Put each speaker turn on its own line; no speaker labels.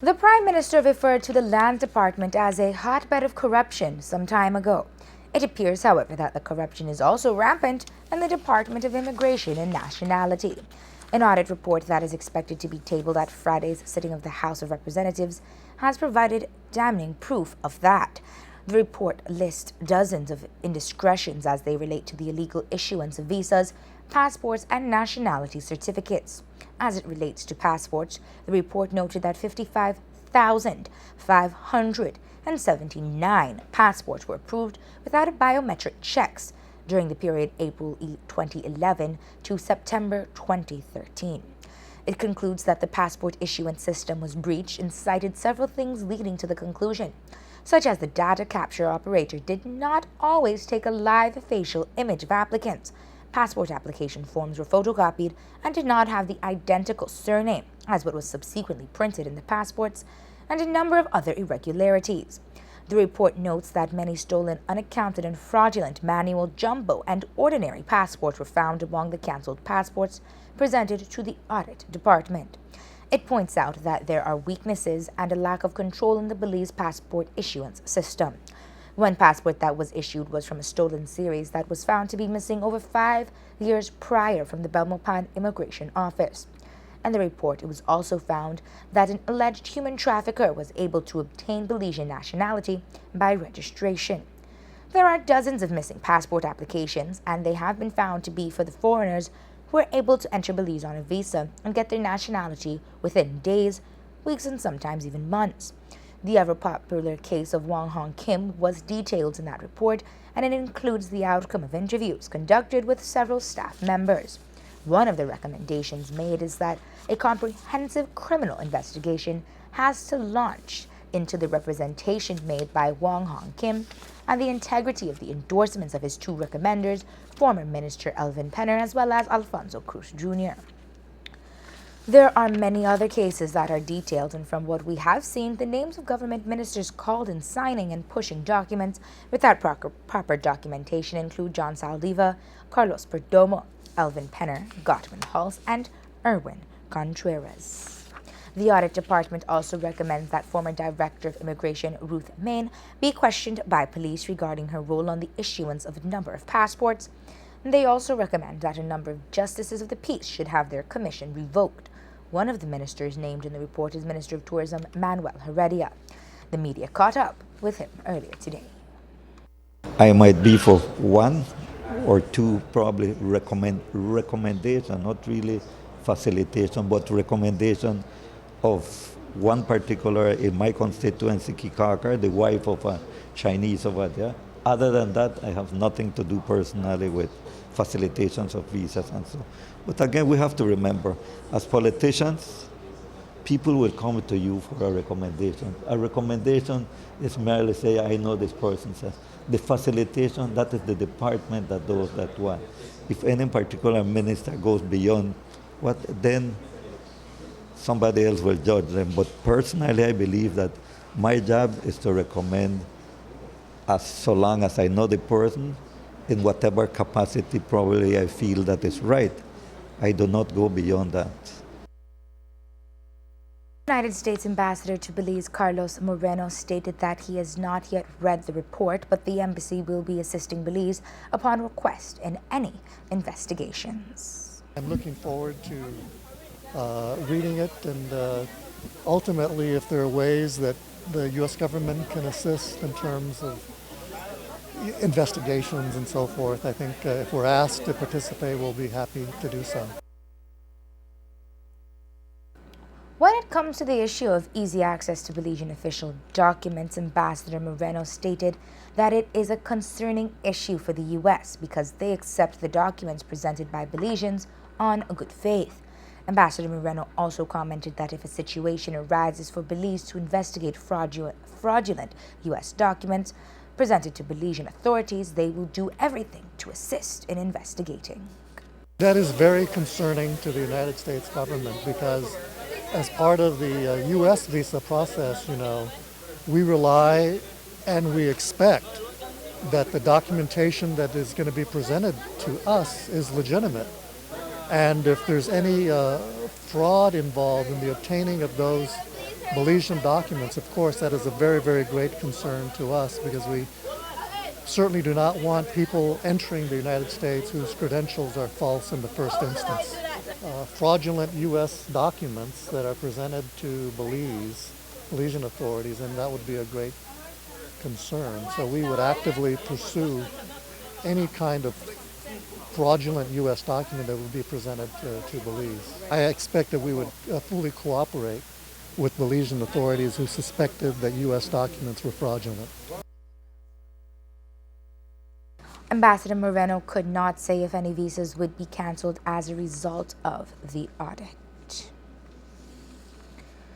The Prime Minister referred to the Land Department as a hotbed of corruption some time ago. It appears, however, that the corruption is also rampant in the Department of Immigration and Nationality. An audit report that is expected to be tabled at Friday's sitting of the House of Representatives has provided damning proof of that. The report lists dozens of indiscretions as they relate to the illegal issuance of visas, passports, and nationality certificates. As it relates to passports, the report noted that 55,579 passports were approved without biometric checks during the period April 2011 to September 2013. It concludes that the passport issuance system was breached and cited several things leading to the conclusion, such as the data capture operator did not always take a live facial image of applicants. Passport application forms were photocopied and did not have the identical surname as what was subsequently printed in the passports, and a number of other irregularities. The report notes that many stolen, unaccounted, and fraudulent manual, jumbo, and ordinary passports were found among the cancelled passports presented to the Audit Department. It points out that there are weaknesses and a lack of control in the Belize passport issuance system. One passport that was issued was from a stolen series that was found to be missing over 5 years prior from the Belmopan Immigration Office. In the report, it was also found that an alleged human trafficker was able to obtain Belizean nationality by registration. There are dozens of missing passport applications, and they have been found to be for the foreigners who are able to enter Belize on a visa and get their nationality within days, weeks, and sometimes even months. The ever-popular case of Wong Hong Kim was detailed in that report, and it includes the outcome of interviews conducted with several staff members. One of the recommendations made is that a comprehensive criminal investigation has to launch into the representation made by Wong Hong Kim and the integrity of the endorsements of his two recommenders, former Minister Elvin Penner as well as Alfonso Cruz Jr. There are many other cases that are detailed, and from what we have seen, the names of government ministers called in signing and pushing documents without proper documentation include John Saldiva, Carlos Perdomo, Elvin Penner, Gottman Hulse, and Erwin Contreras. The Audit Department also recommends that former Director of Immigration Ruth Main be questioned by police regarding her role on the issuance of a number of passports. They also recommend that a number of justices of the peace should have their commission revoked. One of the ministers named in the report is Minister of Tourism Manuel Heredia. The media caught up with him earlier today.
I might be for one or two probably recommendation, not really facilitation, but recommendation of one particular in my constituency, Kikakar, the wife of a Chinese over there. Other than that, I have nothing to do personally with facilitations of visas and so. But again, we have to remember, as politicians, people will come to you for a recommendation. A recommendation is merely say, I know this person says. The facilitation, that is the department that does that one. If any particular minister goes beyond what, then somebody else will judge them. But personally, I believe that my job is to recommend as so long as I know the person in whatever capacity probably I feel that is right. I do not go beyond that.
United States Ambassador to Belize Carlos Moreno stated that he has not yet read the report, but the embassy will be assisting Belize upon request in any investigations.
I'm looking forward to reading it, and ultimately, if there are ways that the U.S. government can assist in terms of investigations and so forth, I think if we're asked to participate, we'll be happy to do so.
When it comes to the issue of easy access to Belizean official documents, Ambassador Moreno stated that it is a concerning issue for the U.S. because they accept the documents presented by Belizeans on good faith. Ambassador Moreno also commented that if a situation arises for Belize to investigate fraudulent U.S. documents presented to Belizean authorities, they will do everything to assist in investigating.
That is very concerning to the United States government because as part of the U.S. visa process, we rely and we expect that the documentation that is going to be presented to us is legitimate. And if there's any fraud involved in the obtaining of those Belizean documents, of course, that is a very, very great concern to us because we certainly do not want people entering the United States whose credentials are false in the first instance. Fraudulent U.S. documents that are presented to Belizean authorities, and that would be a great concern. So we would actively pursue any kind of fraudulent U.S. document that would be presented to Belize. I expect that we would fully cooperate with Belizean authorities who suspected that U.S. documents were fraudulent.
Ambassador Moreno could not say if any visas would be canceled as a result of the audit.